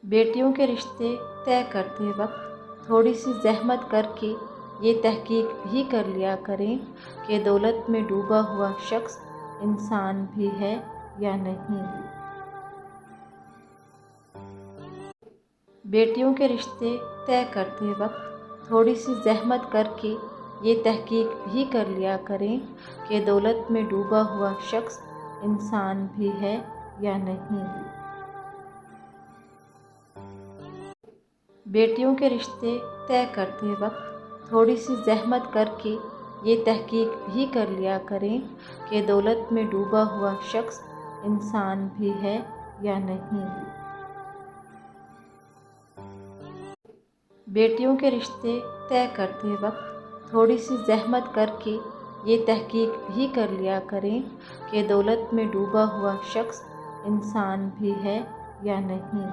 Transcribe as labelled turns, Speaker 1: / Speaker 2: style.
Speaker 1: بیٹیوں کے رشتے طے کرتے وقت تھوڑی سی زحمت کر کے یہ تحقیق بھی کر لیا کریں کہ دولت میں ڈوبا ہوا شخص انسان بھی ہے یا نہیں۔ بیٹیوں کے رشتے طے کرتے وقت تھوڑی سی زحمت کر کے یہ تحقیق بھی کر لیا کریں کہ دولت میں ڈوبا ہوا شخص انسان بھی ہے یا نہیں۔ بیٹیوں کے رشتے طے کرتے وقت تھوڑی سی زحمت کر کے یہ تحقیق بھی کر لیا کریں کہ دولت میں ڈوبا ہوا شخص انسان بھی ہے یا نہیں۔ بیٹیوں کے رشتے طے کرتے وقت تھوڑی سی زحمت کر کے یہ تحقیق بھی کر لیا کریں کہ دولت میں ڈوبا ہوا شخص انسان بھی ہے یا نہیں۔